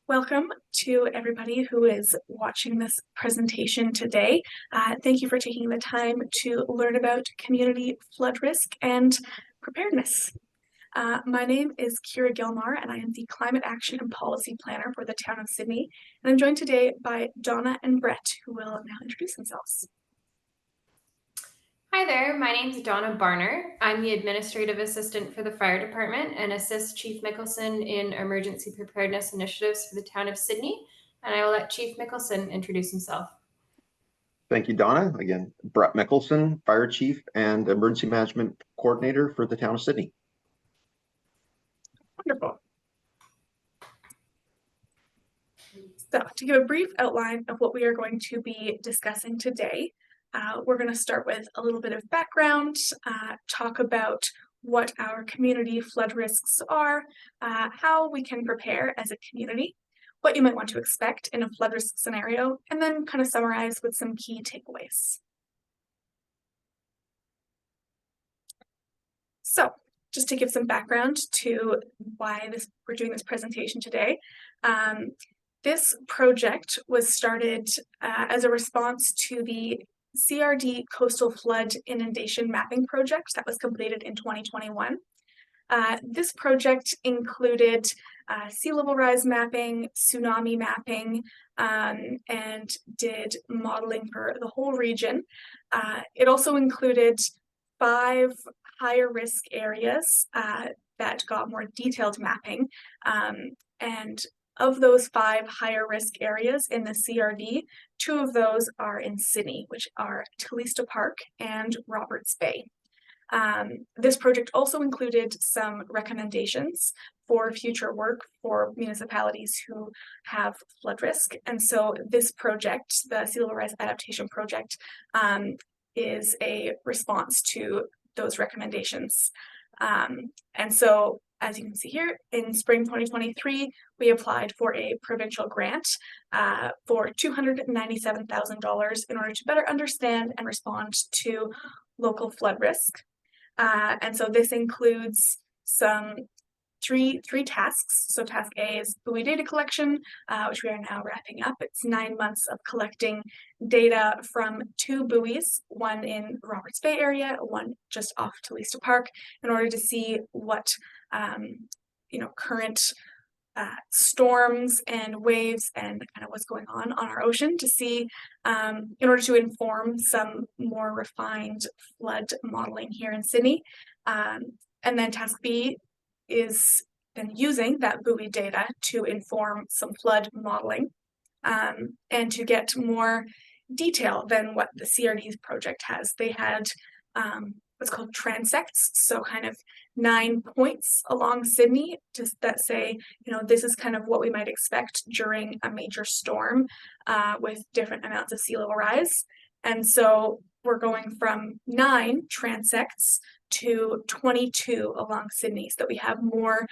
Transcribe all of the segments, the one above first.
Welcome to everybody who is watching this presentation today. Thank you for taking the time to learn about community flood risk and preparedness. My name is Kira Gilmar, and I am the Climate Action and Policy Planner for the Town of Sidney. And I'm joined today by Donna and Brett, who will now introduce themselves. Hi there, my name is Donna Barner. I'm the Administrative Assistant for the Fire Department and assist Chief Mickelson in emergency preparedness initiatives for the Town of Sidney. And I will let Chief Mickelson introduce himself. Thank you, Donna. Again, Brett Mickelson, Fire Chief and Emergency Management Coordinator for the Town of Sidney. Wonderful. So, to give a brief outline of what we are going to be discussing today, we're going to start with a little bit of background, talk about what our community flood risks are, how we can prepare as a community, what you might want to expect in a flood risk scenario, and then kind of summarize with some key takeaways. So, just to give some background to why we're doing this presentation today, this project was started as a response to the CRD Coastal Flood Inundation Mapping Project that was completed in 2021. This project included sea level rise mapping, tsunami mapping, and did modeling for the whole region. It also included 5 higher risk areas that got more detailed mapping. And of those 5 higher risk areas in the CRD, 2 of those are in Sidney, which are Talista Park and Roberts Bay. This project also included some recommendations for future work for municipalities who have flood risk. And so this project, the Sea Level Rise Adaptation Project, is a response to those recommendations. And so, as you can see here, in spring 2023, we applied for a provincial grant for $297,000 in order to better understand and respond to local flood risk. And so this includes three tasks. So task A is buoy data collection, which we are now wrapping up. It's 9 months of collecting data from 2 buoys, one in Roberts Bay area, one just off Talista Park, in order to see what current storms and waves and kind of what's going on our ocean, to see in order to inform some more refined flood modeling here in Sidney. And then task B is then using that buoy data to inform some flood modeling and to get more detail than what the CRD's project has. They had what's called transects, so kind of 9 points along Sidney that say, this is kind of what we might expect during a major storm with different amounts of sea level rise. And so we're going from 9 transects to 22 along Sidney, so that we have more,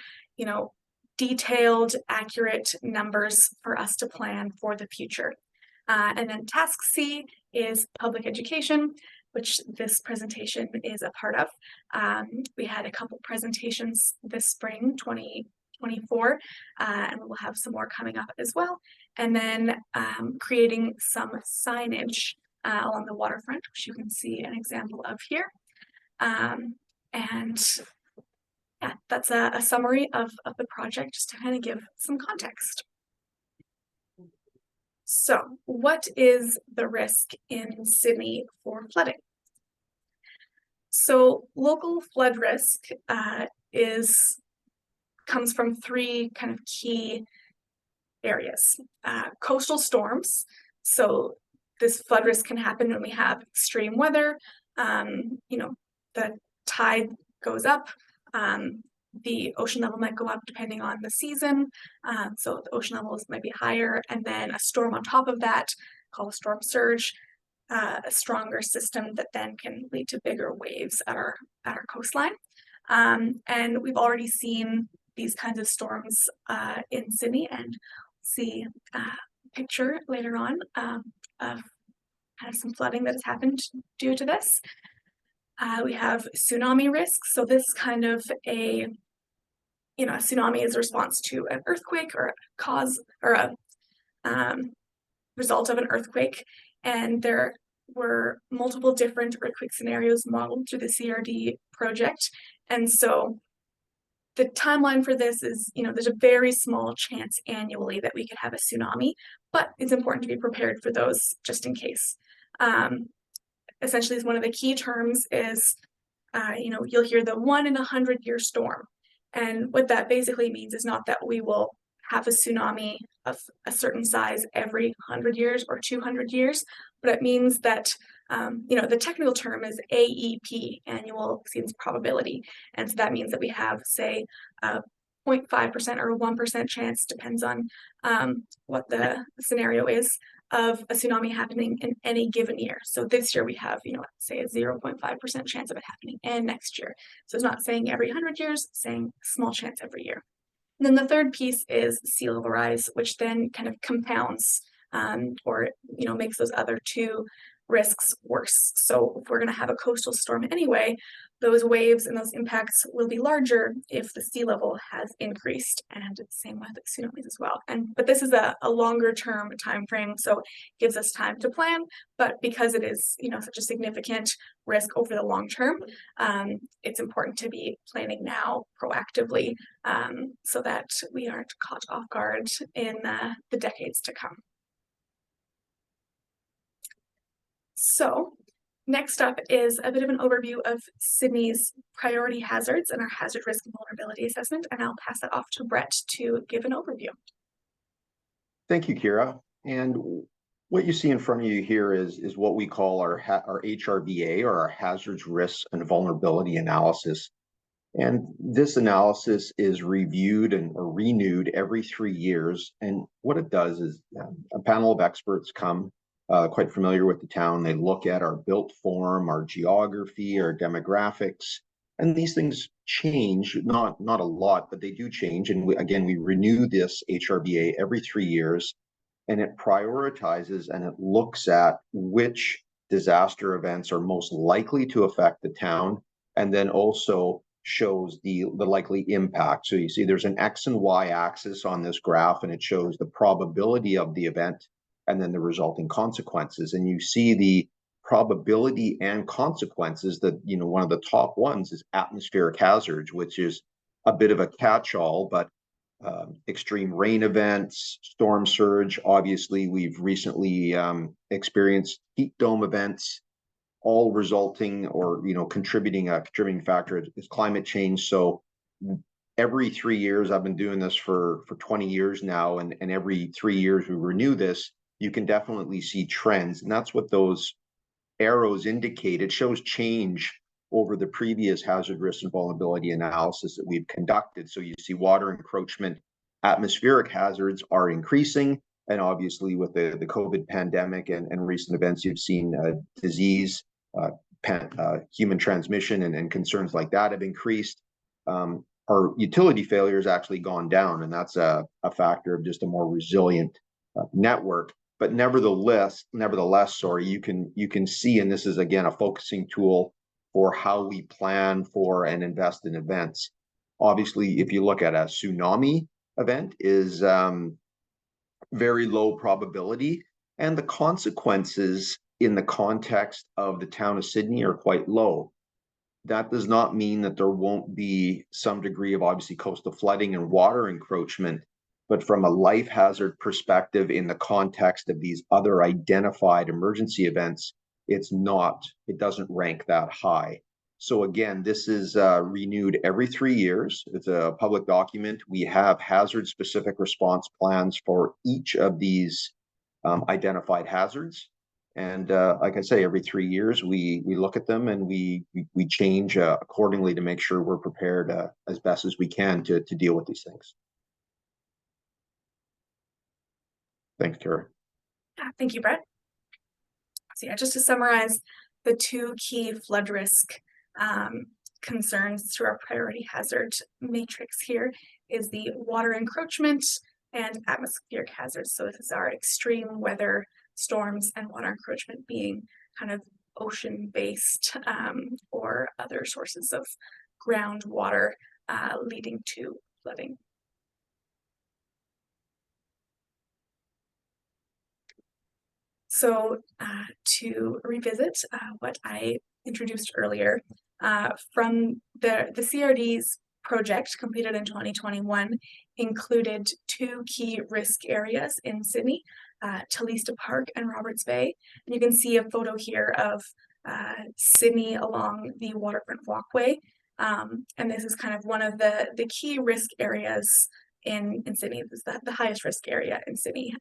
detailed, accurate numbers for us to plan for the future. And then task C is public education, which this presentation is a part of. We had a couple presentations this spring, 2024, and we'll have some more coming up as well. And then creating some signage along the waterfront, which you can see an example of here. And yeah, that's a summary of the project, just to kind of give some context. So, what is the risk in Sidney for flooding? So, local flood risk comes from 3 kind of key areas. Coastal storms. So, this flood risk can happen when we have extreme weather. The tide goes up. The ocean level might go up depending on the season, so the ocean levels might be higher, and then a storm on top of that, called a storm surge, a stronger system that then can lead to bigger waves at our coastline. And we've already seen these kinds of storms in Sidney, and see a picture later on of kind of some flooding that has happened due to this. We have tsunami risk, so this is kind of a a tsunami is a response to an earthquake or a cause or a result of an earthquake. And there were multiple different earthquake scenarios modeled through the CRD project. And so the timeline for this is, there's a very small chance annually that we could have a tsunami, but it's important to be prepared for those just in case. Essentially, one of the key terms is, you'll hear the 1 in 100-year storm. And what that basically means is not that we will have a tsunami of a certain size every 100 years or 200 years, but it means that, the technical term is AEP, annual exceedance probability. And so that means that we have, say, a 0.5% or a 1% chance, depends on what the scenario is, of a tsunami happening in any given year. So this year we have, say a 0.5% chance of it happening, and next year. So it's not saying every 100 years, it's saying small chance every year. And then the third piece is sea level rise, which then kind of compounds or makes those other two risks worse. So if we're going to have a coastal storm anyway, those waves and those impacts will be larger if the sea level has increased, and same with tsunamis as well. But this is a longer term time frame, so it gives us time to plan. But because it is such a significant risk over the long term, it's important to be planning now proactively so that we aren't caught off guard in the decades to come. So next up is a bit of an overview of Sydney's priority hazards and our hazard risk and vulnerability assessment, and I'll pass that off to Brett to give an overview. Thank you, Kira. And what you see in front of you here is what we call our HRVA, or our hazards, risks, and vulnerability analysis. And this analysis is reviewed or renewed every 3 years. And what it does is a panel of experts come, quite familiar with the town. They look at our built form, our geography, our demographics, and these things change, not a lot, but they do change. And we renew this HRVA every 3 years, and it prioritizes and it looks at which disaster events are most likely to affect the town, and then also shows the likely impact. So you see there's an X and Y axis on this graph, and it shows the probability of the event and then the resulting consequences. And you see the probability and consequences that, one of the top ones is atmospheric hazards, which is a bit of a catch-all, but extreme rain events, storm surge. Obviously, we've recently experienced heat dome events, all resulting or contributing factor is climate change. So every 3 years, I've been doing this for 20 years now, and every 3 years we renew this. You can definitely see trends, and that's what those arrows indicate. It shows change over the previous hazard, risk, and vulnerability analysis that we've conducted. So you see water encroachment, atmospheric hazards are increasing, and obviously with the COVID pandemic and recent events, you've seen disease, human transmission, and concerns like that have increased. Our utility failure has actually gone down, and that's a factor of just a more resilient network. But nevertheless, you can see, and this is again a focusing tool for how we plan for and invest in events. Obviously, if you look at a tsunami event, is very low probability, and the consequences in the context of the town of Sidney are quite low. That does not mean that there won't be some degree of obviously coastal flooding and water encroachment, but from a life hazard perspective in the context of these other identified emergency events, it doesn't rank that high. So again, this is renewed every 3 years. It's a public document. We have hazard-specific response plans for each of these identified hazards. And like I say, every 3 years, we look at them and we change accordingly to make sure we're prepared as best as we can to deal with these things. Thanks, Kara. Thank you, Brett. So yeah, just to summarize, the two key flood risk concerns through our priority hazard matrix here is the water encroachment and atmospheric hazards. So this is our extreme weather storms and water encroachment being kind of ocean-based or other sources of groundwater leading to flooding. So to revisit what I introduced earlier, from the CRD's project completed in 2021 included two key risk areas in Sydney, Talista Park and Roberts Bay. And you can see a photo here of Sydney along the waterfront walkway. And this is kind of one of the key risk areas in Sydney. This is the highest risk area in Sydney.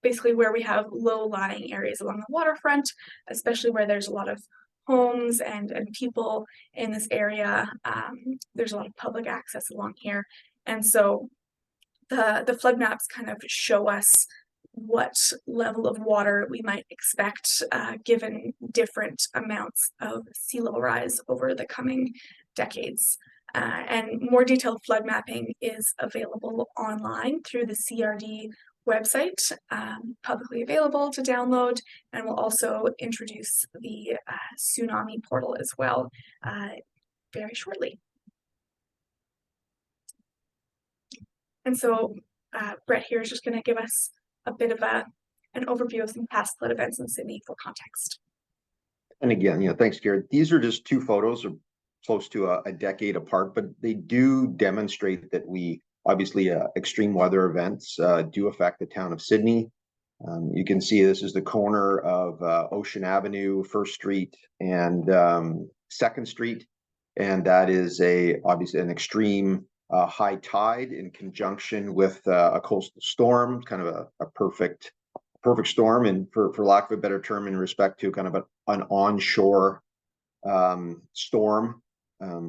Basically where we have low-lying areas along the waterfront, especially where there's a lot of homes and people in this area. There's a lot of public access along here. And so the flood maps kind of show us what level of water we might expect given different amounts of sea level rise over the coming decades. And more detailed flood mapping is available online through the CRD website, publicly available to download, and we'll also introduce the tsunami portal as well very shortly. And so Brett here is just going to give us a bit of an overview of some past flood events in Sydney for context. And again, thanks, Garrett. These are just two photos of close to a decade apart, but they do demonstrate that obviously extreme weather events do affect the town of Sydney. You can see this is the corner of Ocean Avenue, 1st Street, and 2nd Street. And that is obviously an extreme high tide in conjunction with a coastal storm, kind of a perfect storm, and for lack of a better term, in respect to kind of an onshore storm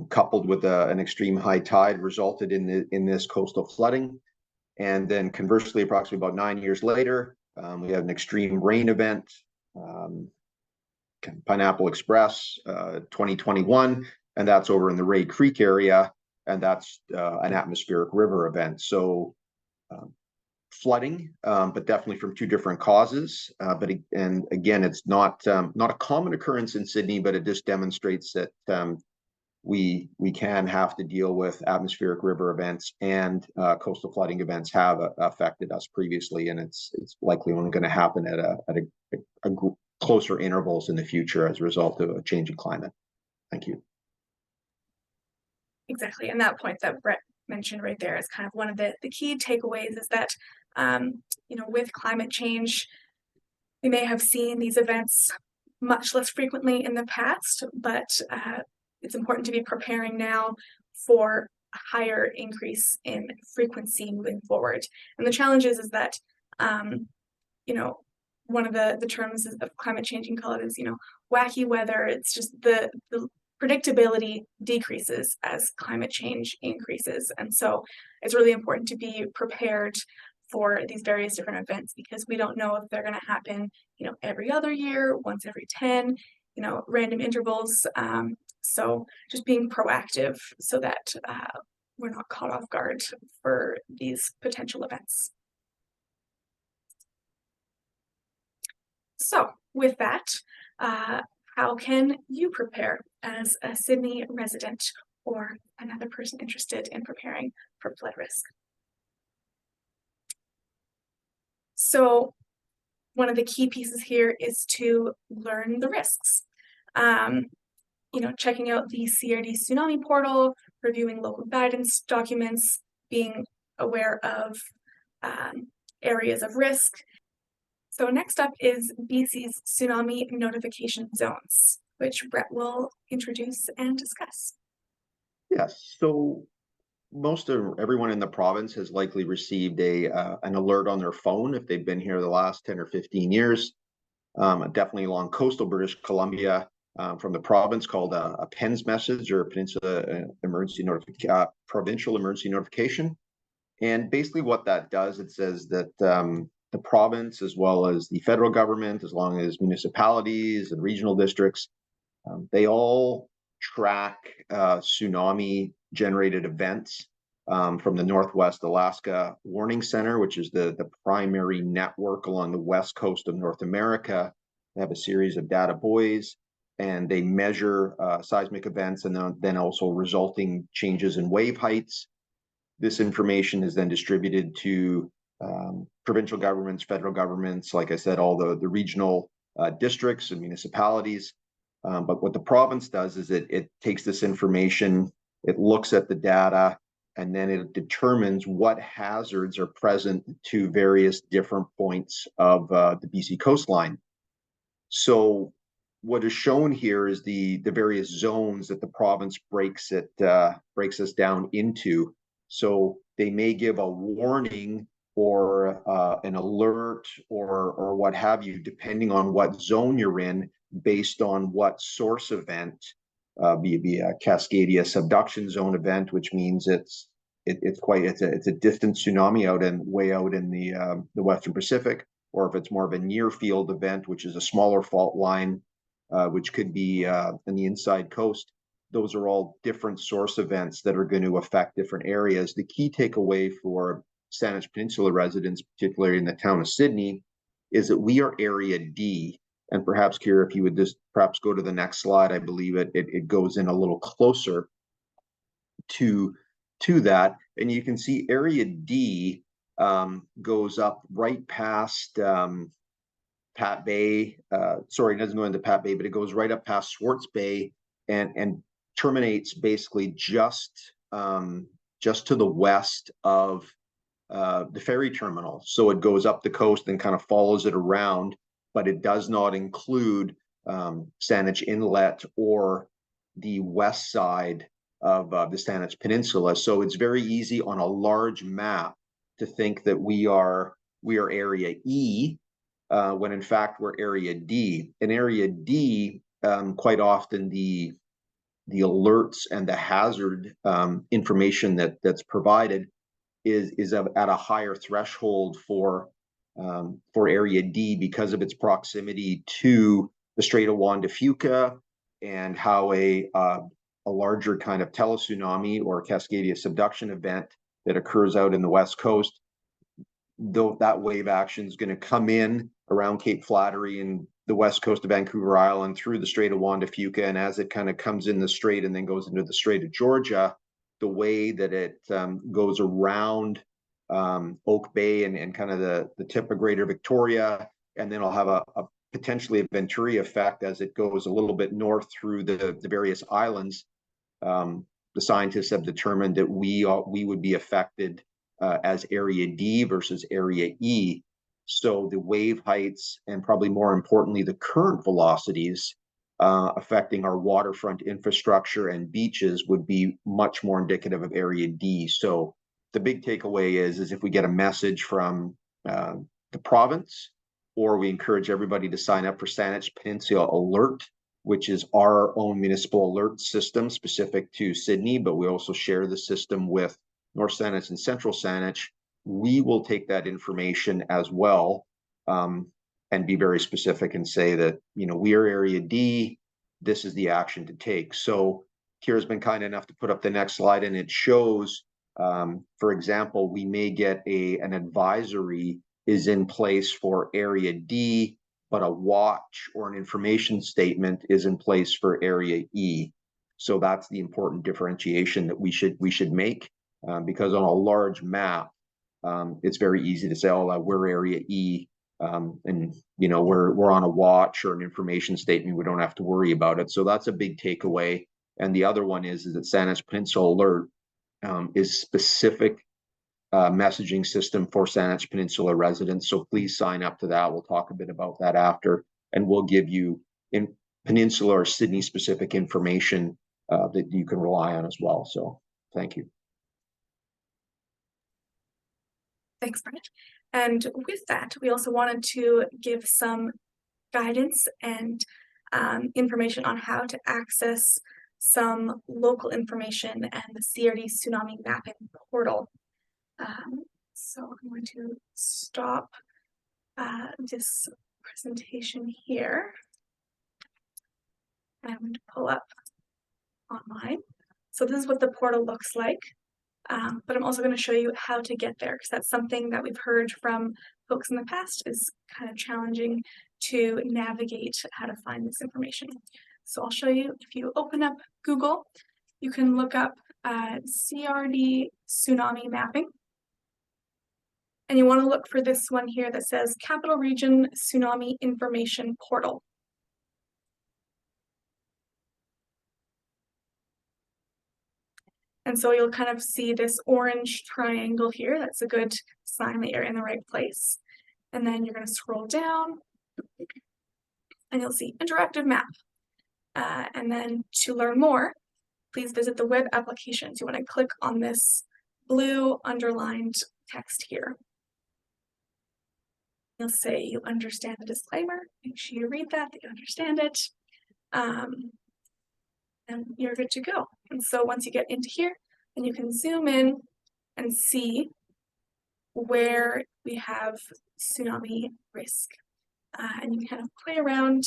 coupled with an extreme high tide resulted in this coastal flooding. And then conversely, approximately about 9 years later, we have an extreme rain event, Pineapple Express, 2021, and that's over in the Ray Creek area, and that's an atmospheric river event. So flooding, but definitely from two different causes. And again, it's not a common occurrence in Sydney, but it just demonstrates that we can have to deal with atmospheric river events, and coastal flooding events have affected us previously, and it's likely only going to happen at a closer intervals in the future as a result of a changing climate. Thank you. Exactly, and that point that Brett mentioned right there is kind of one of the key takeaways, is that with climate change, we may have seen these events much less frequently in the past, but it's important to be preparing now for a higher increase in frequency moving forward. And the challenge is that one of the terms of climate change, you can call it, is wacky weather. It's just the predictability decreases as climate change increases. And so it's really important to be prepared for these various different events, because we don't know if they're going to happen, every other year, once every 10, random intervals. So just being proactive so that we're not caught off guard for these potential events. So with that, how can you prepare as a Sydney resident or another person interested in preparing for flood risk? So one of the key pieces here is to learn the risks. Checking out the CRD tsunami portal, reviewing local guidance documents, being aware of areas of risk. So next up is BC's tsunami notification zones, which Brett will introduce and discuss. Yes, so everyone in the province has likely received an alert on their phone if they've been here the last 10 or 15 years. Definitely along coastal British Columbia, from the province, called a PENS message, or provincial emergency notification. And basically what that does, it says that the province, as well as the federal government, as long as municipalities and regional districts, they all track tsunami generated events from the Northwest Alaska Warning Center, which is the primary network along the west coast of North America. They have a series of data buoys, and they measure seismic events and then also resulting changes in wave heights. This information is then distributed to provincial governments, federal governments, like I said, all the regional districts and municipalities. But what the province does is it takes this information, it looks at the data, and then it determines what hazards are present to various different points of the BC coastline. So what is shown here is the various zones that the province breaks us down into. So they may give a warning or an alert or what have you, depending on what zone you're in, based on what source event, be a Cascadia subduction zone event, which means it's a distant tsunami way out in the Western Pacific, or if it's more of a near field event, which is a smaller fault line, which could be in the inside coast. Those are all different source events that are going to affect different areas. The key takeaway for Saanich Peninsula residents, particularly in the town of Sidney, is that we are Area D. And perhaps, Kira, if you would just perhaps go to the next slide, I believe it goes in a little closer to that. And you can see Area D goes up right past Pat Bay. Sorry, it doesn't go into Pat Bay, but it goes right up past Swartz Bay and terminates basically just to the west of the ferry terminal. So it goes up the coast and kind of follows it around, but it does not include Saanich Inlet or the west side of the Saanich Peninsula. So it's very easy on a large map to think that we are Area E, when in fact we're Area D. In Area D, quite often the alerts and the hazard information that's provided is at a higher threshold for Area D because of its proximity to the Strait of Juan de Fuca and how a larger kind of teletsunami or Cascadia subduction event that occurs out in the West Coast, though that wave action is going to come in around Cape Flattery and the west coast of Vancouver Island through the Strait of Juan de Fuca, and as it kind of comes in the strait and then goes into the Strait of Georgia, the way that it goes around Oak Bay and kind of the tip of Greater Victoria, and then it'll have a potentially a Venturi effect as it goes a little bit north through the various islands. The scientists have determined that we would be affected as Area D versus Area E. So the wave heights and probably more importantly, the current velocities affecting our waterfront infrastructure and beaches would be much more indicative of Area D. So the big takeaway is if we get a message from the province, or we encourage everybody to sign up for Saanich Peninsula Alert, which is our own municipal alert system specific to Sidney, but we also share the system with North Saanich and Central Saanich. We will take that information as well and be very specific and say that, we are Area D, this is the action to take. So Kira's been kind enough to put up the next slide, and it shows, for example, we may get an advisory is in place for Area D, but a watch or an information statement is in place for Area E. So that's the important differentiation that we should make, because on a large map, it's very easy to say, oh, we're Area E, and we're on a watch or an information statement. We don't have to worry about it. So that's a big takeaway. And the other one is that Saanich Peninsula Alert is specific messaging system for Saanich Peninsula residents. So please sign up to that. We'll talk a bit about that after, and we'll give you in Peninsula or Sidney specific information that you can rely on as well. So thank you. Thanks, Brett. And with that, we also wanted to give some guidance and information on how to access some local information and the CRD Tsunami Mapping Portal. So I'm going to stop this presentation here. I'm going to pull up online. So this is what the portal looks like. But I'm also going to show you how to get there, because that's something that we've heard from folks in the past is kind of challenging to navigate how to find this information. So I'll show you. If you open up Google, you can look up CRD tsunami mapping. And you want to look for this one here that says Capital Region Tsunami Information Portal. And so you'll kind of see this orange triangle here. That's a good sign that you're in the right place. And then you're going to scroll down and you'll see interactive map. And then to learn more, please visit the web applications. You want to click on this blue underlined text here. You'll say you understand the disclaimer. Make sure you read that you understand it. And you're good to go. And so once you get into here, then you can zoom in and see where we have tsunami risk. And you can kind of play around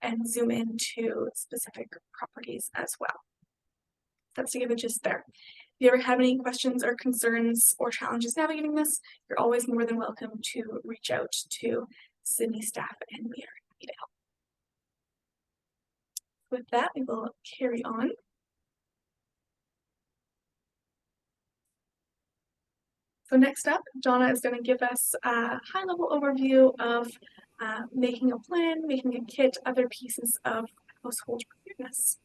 and zoom into specific properties as well. That's to give a gist there. If you ever have any questions or concerns or challenges navigating this, you're always more than welcome to reach out to Sidney staff and we are happy to help. With that, we will carry on. So next up, Donna is going to give us a high-level overview of making a plan, making a kit, other pieces of household preparedness.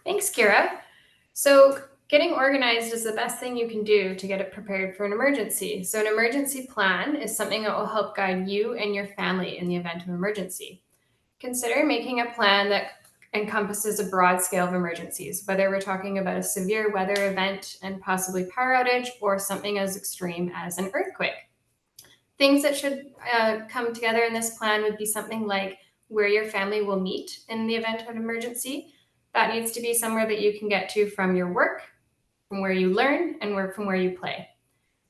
Thanks, Kira. So getting organized is the best thing you can do to get it prepared for an emergency. So an emergency plan is something that will help guide you and your family in the event of emergency. Consider making a plan that encompasses a broad scale of emergencies, whether we're talking about a severe weather event and possibly power outage or something as extreme as an earthquake. Things that should come together in this plan would be something like where your family will meet in the event of an emergency. That needs to be somewhere that you can get to from your work, from where you learn, and from where you play.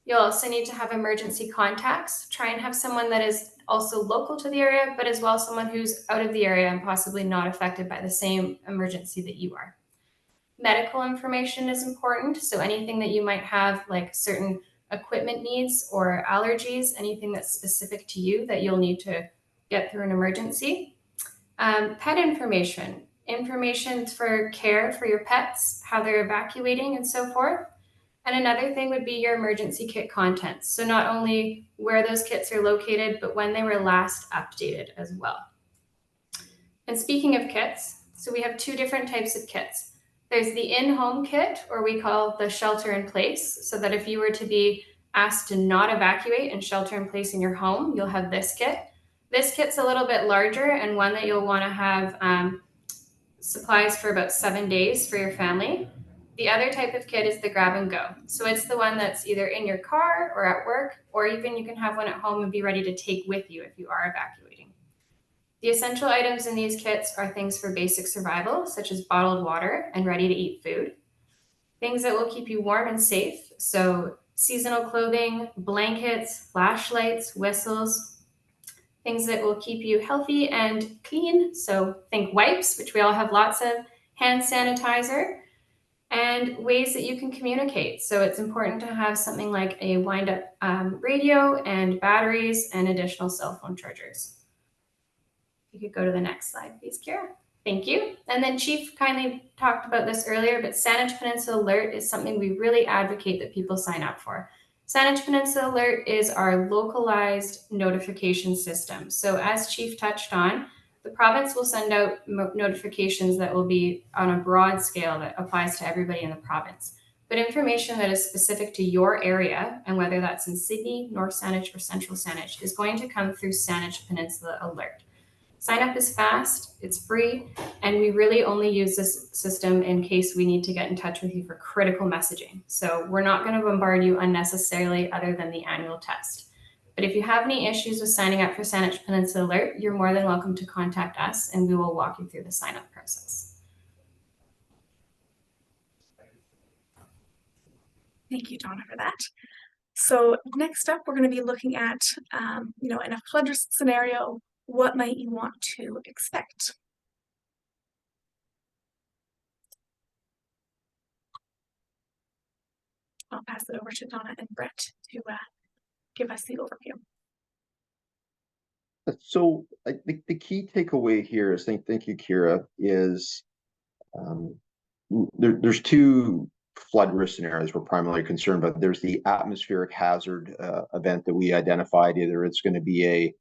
You'll also need to have emergency contacts. Try and have someone that is also local to the area, but as well someone who's out of the area and possibly not affected by the same emergency that you are. Medical information is important. So anything that you might have, like certain equipment needs or allergies, anything that's specific to you that you'll need to get through an emergency. Pet information for care for your pets, how they're evacuating and so forth. And another thing would be your emergency kit contents. So not only where those kits are located, but when they were last updated as well. And speaking of kits, so we have two different types of kits. There's the in-home kit, or we call the shelter in place, so that if you were to be asked to not evacuate and shelter in place in your home, you'll have this kit. This kit's a little bit larger and one that you'll want to have supplies for about 7 days for your family. The other type of kit is the grab and go. So it's the one that's either in your car or at work, or even you can have one at home and be ready to take with you if you are evacuating. The essential items in these kits are things for basic survival, such as bottled water and ready to eat food. Things that will keep you warm and safe. So seasonal clothing, blankets, flashlights, whistles, things that will keep you healthy and clean. So think wipes, which we all have lots of, hand sanitizer, and ways that you can communicate. So it's important to have something like a wind up radio and batteries and additional cell phone chargers. You could go to the next slide, please, Kira. Thank you. And then Chief kindly talked about this earlier, but Saanich Peninsula Alert is something we really advocate that people sign up for. Saanich Peninsula Alert is our localized notification system. So as Chief touched on, the province will send out notifications that will be on a broad scale that applies to everybody in the province. But information that is specific to your area, and whether that's in Sidney, North Saanich, or Central Saanich, is going to come through Saanich Peninsula Alert. Sign up is fast, it's free, and we really only use this system in case we need to get in touch with you for critical messaging. So we're not going to bombard you unnecessarily other than the annual test. But if you have any issues with signing up for Saanich Peninsula Alert, you're more than welcome to contact us and we will walk you through the sign up process. Thank you, Donna, for that. So next up, we're going to be looking at, in a flood risk scenario, what might you want to expect? I'll pass it over to Donna and Brett to give us the overview. So I think the key takeaway here is, thank you, Kira, is there's two flood risk scenarios we're primarily concerned about. There's the atmospheric hazard event that we identified. Either it's going to be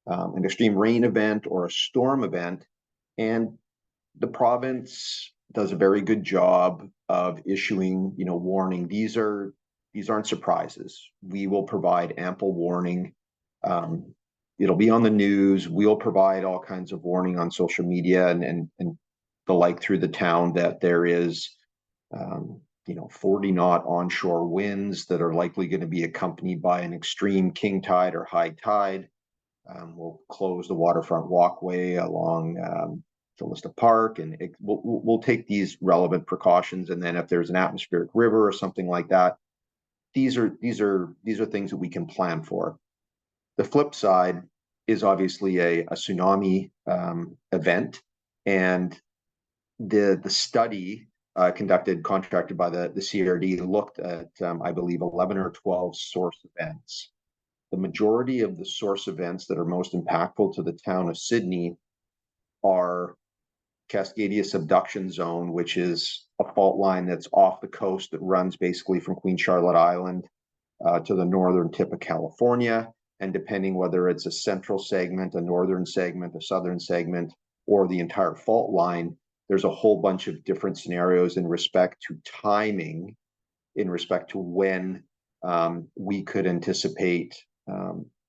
an extreme rain event or a storm event, and the province does a very good job of issuing, warning. These aren't surprises. We will provide ample warning. It'll be on the news. We'll provide all kinds of warning on social media and the like through the town that there is 40 knot onshore winds that are likely going to be accompanied by an extreme king tide or high tide. We'll close the waterfront walkway along Philista Park, and we'll take these relevant precautions. And then if there's an atmospheric river or something like that, these are things that we can plan for. The flip side is obviously a tsunami event, and the study contracted by the CRD looked at I believe 11 or 12 source events. The majority of the source events that are most impactful to the town of Sidney are Cascadia subduction zone, which is a fault line that's off the coast that runs basically from Queen Charlotte Island to the northern tip of California. And depending whether it's a central segment, a northern segment, a southern segment, or the entire fault line, there's a whole bunch of different scenarios in respect to timing, in respect to when we could anticipate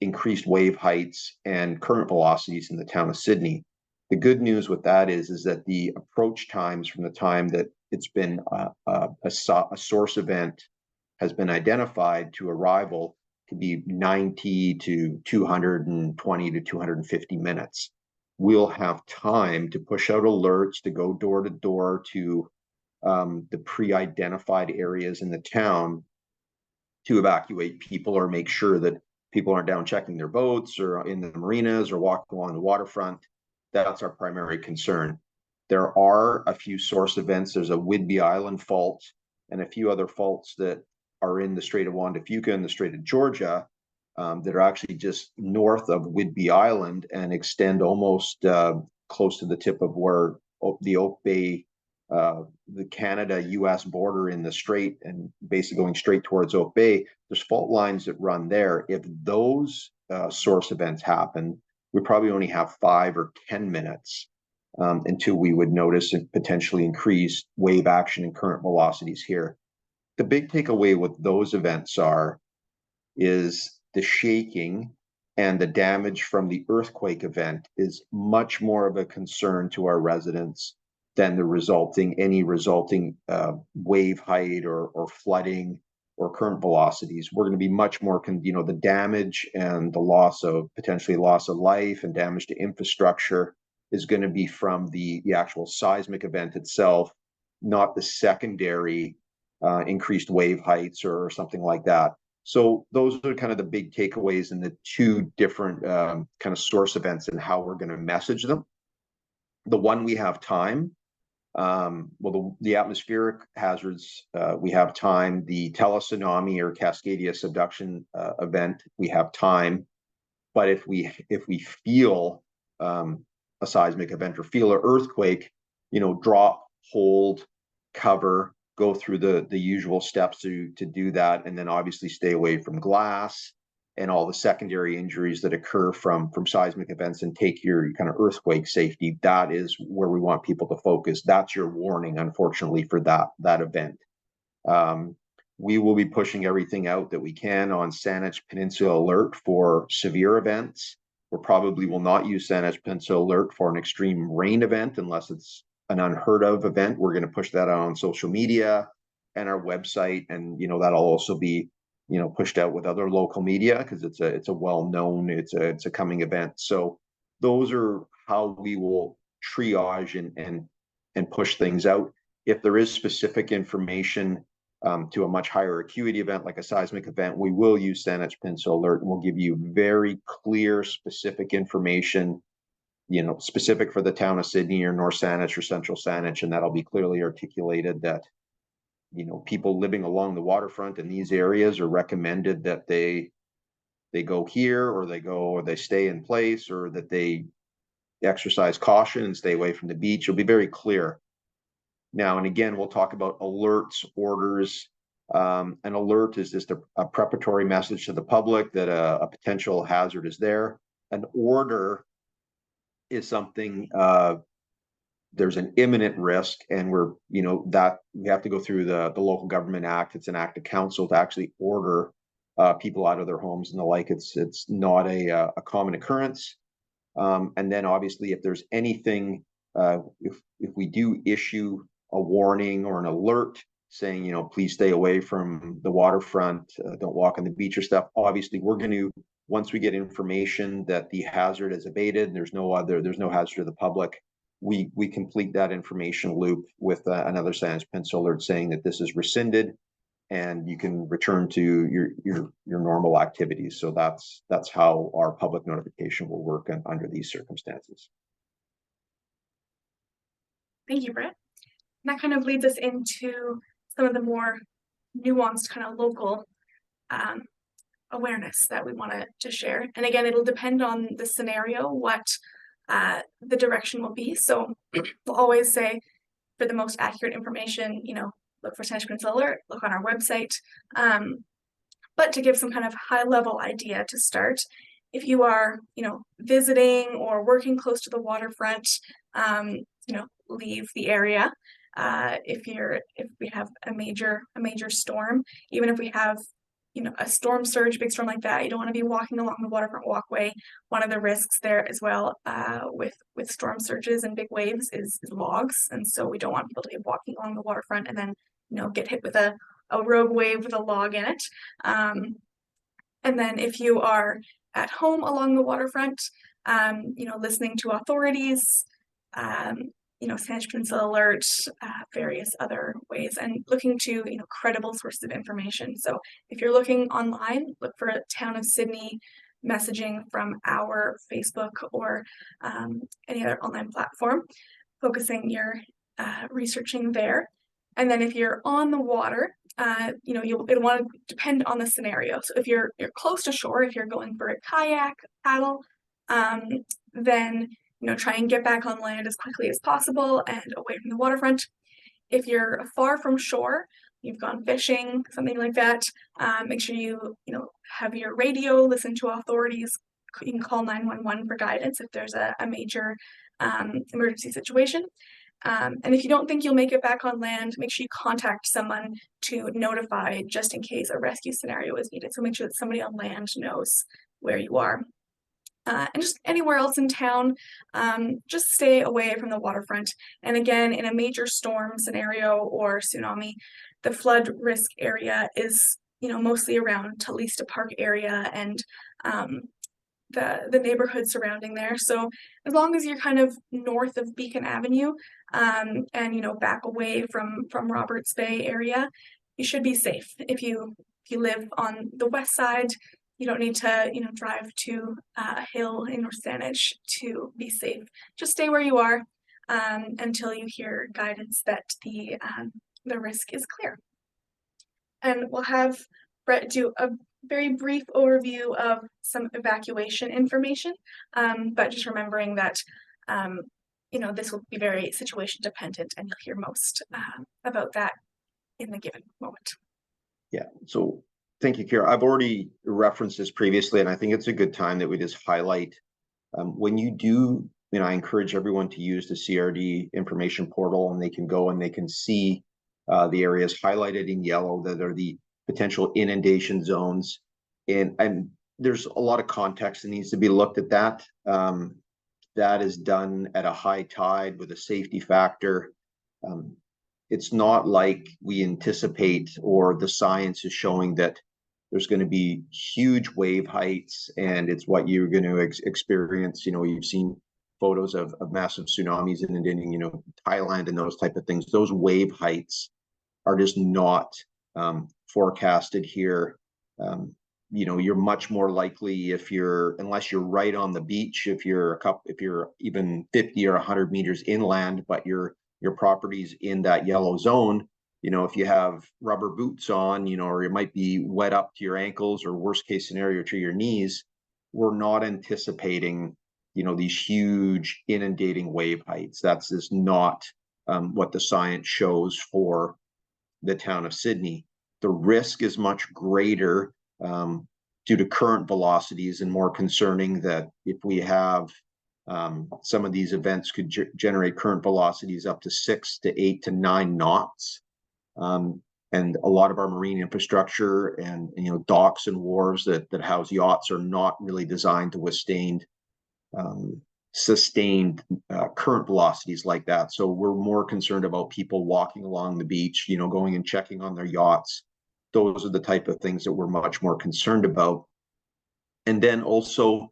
increased wave heights and current velocities in the town of Sidney. The good news with that is that the approach times from the time that it's been a source event has been identified to arrival could be 90 to 220 to 250 minutes. We'll have time to push out alerts, to go door to door to the pre-identified areas in the town to evacuate people or make sure that people aren't down checking their boats or in the marinas or walking along the waterfront. That's our primary concern. There are a few source events. There's a Whidbey Island fault and a few other faults that are in the Strait of Juan de Fuca and the Strait of Georgia that are actually just north of Whidbey Island and extend almost close to the tip of where the Oak Bay, the Canada-US border in the strait, and basically going straight towards Oak Bay. There's fault lines that run there. If those source events happen, we probably only have 5 or 10 minutes until we would notice and potentially increase wave action and current velocities here. The big takeaway with those events is the shaking and the damage from the earthquake event is much more of a concern to our residents than the any resulting wave height or flooding or current velocities. We're going to be much more, the damage and the potentially loss of life and damage to infrastructure is going to be from the actual seismic event itself, not the secondary increased wave heights or something like that. So those are kind of the big takeaways in the two different kind of source events and how we're going to message them. The one we have time, the atmospheric hazards, we have time. The tsunami or Cascadia subduction event, we have time. But if we feel a seismic event or feel an earthquake, drop, hold, cover, go through the usual steps to do that, and then obviously stay away from glass and all the secondary injuries that occur from seismic events, and take your kind of earthquake safety. That is where we want people to focus. That's your warning, unfortunately, for that event. We will be pushing everything out that we can on Saanich Peninsula Alert for severe events. We probably will not use Saanich Peninsula Alert for an extreme rain event unless it's an unheard of event. We're going to push that out on social media and our website, and that'll also be pushed out with other local media because it's a well-known, it's a coming event. So those are how we will triage and push things out. If there is specific information to a much higher acuity event like a seismic event, we will use Saanich Peninsula Alert, and we'll give you very clear, specific information, specific for the town of Sidney or North Saanich or Central Saanich, and that'll be clearly articulated that people living along the waterfront in these areas are recommended that they go here, or they stay in place, or that they exercise caution and stay away from the beach. It'll be very clear. Now, and again, we'll talk about alerts, orders. An alert is just a preparatory message to the public that a potential hazard is there. An order is something, there's an imminent risk, and we're, that we have to go through the local government act. It's an act of council to actually order people out of their homes and the like. It's not a common occurrence. And then obviously, if there's anything, if we do issue a warning or an alert saying, please stay away from the waterfront, don't walk on the beach or stuff, obviously we're going to, once we get information that the hazard is abated, there's no hazard to the public, we complete that information loop with another science pencil alert saying that this is rescinded and you can return to your normal activities. So that's how our public notification will work under these circumstances. Thank you, Brett. And that kind of leads us into some of the more nuanced kind of local awareness that we want to share. And again, it'll depend on the scenario, what the direction will be. So we'll always say, for the most accurate information, look for Sandwich Peninsula Alert, look on our website. But to give some kind of high level idea to start, if you are, visiting or working close to the waterfront, leave the area. If we have a major storm, even if we have, a storm surge, big storm like that, you don't want to be walking along the waterfront walkway. One of the risks there as well, with storm surges and big waves is logs, and so we don't want people to be walking along the waterfront and then, get hit with a rogue wave with a log in it. And then if you are at home along the waterfront, listening to authorities, Sandwich Peninsula Alert, various other ways, and looking to, credible sources of information. So if you're looking online, look for Town of Sidney messaging from our Facebook or any other online platform, focusing your researching there. And then if you're on the water, it'll want to depend on the scenario. So if you're close to shore, if you're going for a kayak paddle, then try and get back on land as quickly as possible and away from the waterfront. If you're far from shore, you've gone fishing, something like that, make sure you have your radio, listen to authorities. You can call 911 for guidance if there's a major emergency situation. And if you don't think you'll make it back on land, make sure you contact someone to notify just in case a rescue scenario is needed. So make sure that somebody on land knows where you are. And just anywhere else in town, just stay away from the waterfront. And again, in a major storm scenario or tsunami, the flood risk area is, mostly around Talista Park area and the neighborhood surrounding there. So as long as you're kind of north of Beacon Avenue, and back away from Roberts Bay area, you should be safe. If you live on the west side, you don't need to, drive to a hill in North Saanich to be safe. Just stay where you are until you hear guidance that the risk is clear. And we'll have Brett do a very brief overview of some evacuation information, but just remembering that, this will be very situation dependent, and you'll hear most about that in the given moment. Yeah, so thank you, Kara. I've already referenced this previously, and I think it's a good time that we just highlight when you do, I encourage everyone to use the CRD information portal, and they can go and they can see the areas highlighted in yellow that are the potential inundation zones. And there's a lot of context that needs to be looked at that. That is done at a high tide with a safety factor. It's not like we anticipate or the science is showing that there's going to be huge wave heights and it's what you're going to experience. You've seen photos of massive tsunamis inundating, Thailand and those type of things. Those wave heights are just not forecasted here. You're much more likely unless you're right on the beach, if you're even 50 or 100 meters inland, but your property's in that yellow zone, if you have rubber boots on, or you might be wet up to your ankles, or worst case scenario to your knees, we're not anticipating, these huge inundating wave heights. That's just not what the science shows for the town of Sidney. The risk is much greater due to current velocities, and more concerning that if we have some of these events could generate current velocities up to 6 to 8 to 9 knots. And a lot of our marine infrastructure and docks and wharves that house yachts are not really designed to withstand sustained current velocities like that. So we're more concerned about people walking along the beach, going and checking on their yachts. Those are the type of things that we're much more concerned about. And then also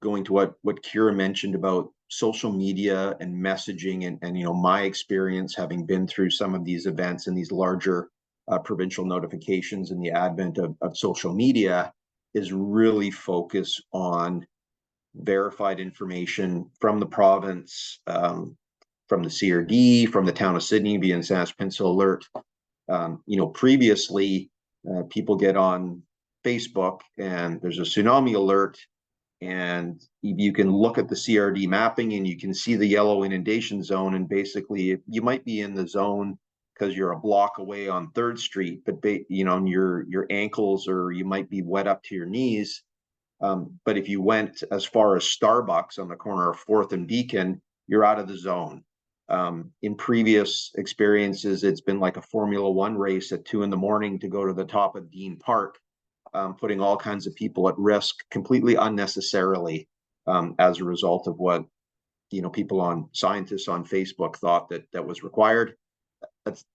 going to what Kira mentioned about social media and messaging, and my experience having been through some of these events and these larger provincial notifications and the advent of social media is really focused on verified information from the province, from the CRD, from the town of Sidney via Sask Pencil Alert. Previously, people get on Facebook and there's a tsunami alert, and you can look at the CRD mapping and you can see the yellow inundation zone, and basically you might be in the zone because you're a block away on 3rd Street, but your ankles, or you might be wet up to your knees. But if you went as far as Starbucks on the corner of 4th and Beacon, you're out of the zone. In previous experiences, it's been like a Formula One race at 2 a.m. to go to the top of Dean Park, putting all kinds of people at risk completely unnecessarily, as a result of what scientists on Facebook thought that was required.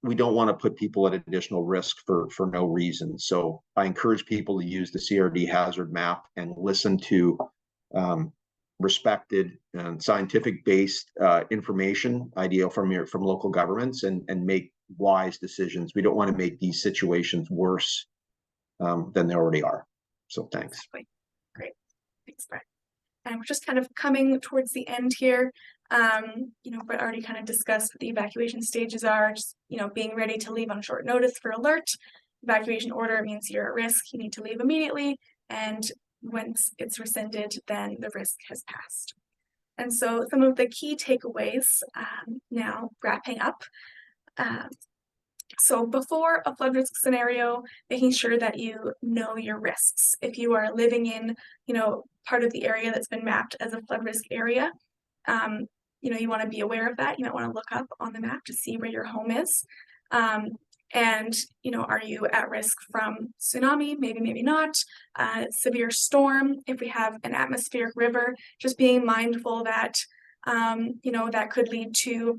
We don't want to put people at additional risk for no reason. So I encourage people to use the CRD hazard map and listen to respected and scientific-based information, ideal from local governments, and make wise decisions. We don't want to make these situations worse than they already are. So thanks. Exactly. Great. Thanks, Brett. And we're just kind of coming towards the end here. Brett already kind of discussed what the evacuation stages are, just, being ready to leave on short notice for alert. Evacuation order means you're at risk, you need to leave immediately, and once it's rescinded, then the risk has passed. And so some of the key takeaways, now wrapping up. So before a flood risk scenario, making sure that you know your risks. If you are living in, part of the area that's been mapped as a flood risk area, you want to be aware of that. You might want to look up on the map to see where your home is. And, are you at risk from tsunami? Maybe, maybe not. Severe storm. If we have an atmospheric river, just being mindful that, that could lead to,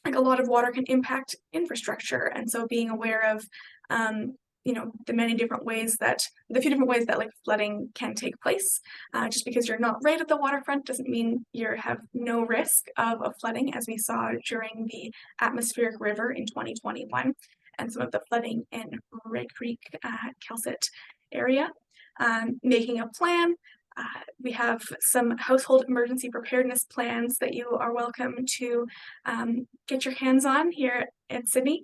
a lot of water can impact infrastructure. And so being aware of, the few different ways that like flooding can take place. Just because you're not right at the waterfront doesn't mean you have no risk of flooding, as we saw during the atmospheric river in 2021 and some of the flooding in Red Creek, Calcit area. Making a plan. We have some household emergency preparedness plans that you are welcome to get your hands on here at Sidney,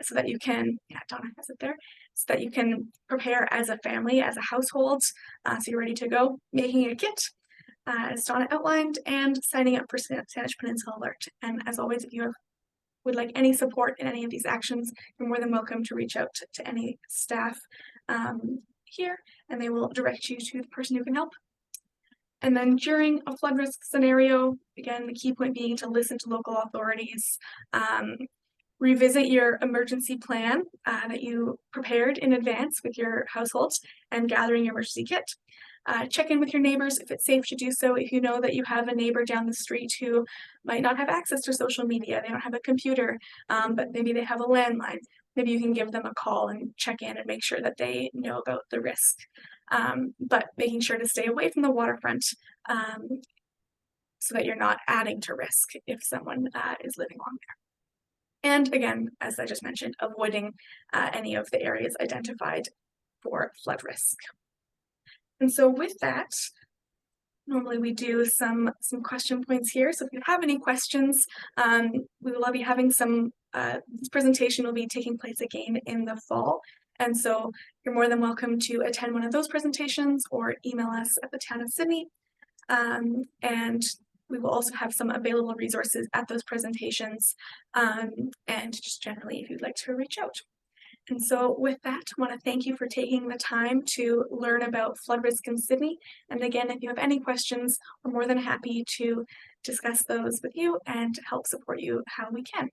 so that you can, Donna has it there, so that you can prepare as a family, as a household, so you're ready to go. Making a kit, as Donna outlined, and signing up for Saanich Peninsula Alert. And as always, if you would like any support in any of these actions, you're more than welcome to reach out to any staff here, and they will direct you to the person who can help. And then during a flood risk scenario, again, the key point being to listen to local authorities, revisit your emergency plan that you prepared in advance with your household, and gathering your emergency kit. Check in with your neighbors if it's safe to do so. If you know that you have a neighbor down the street who might not have access to social media, they don't have a computer, but maybe they have a landline, maybe you can give them a call and check in and make sure that they know about the risk. But making sure to stay away from the waterfront so that you're not adding to risk if someone is living along there. And again, as I just mentioned, avoiding any of the areas identified for flood risk. And so with that, normally we do some question points here. So if you have any questions, we will be having some, this presentation will be taking place again in the fall. And so you're more than welcome to attend one of those presentations or email us at the Town of Sidney. And we will also have some available resources at those presentations, and just generally if you'd like to reach out. And so with that, I want to thank you for taking the time to learn about flood risk in Sydney. And again, if you have any questions, we're more than happy to discuss those with you and help support you how we can.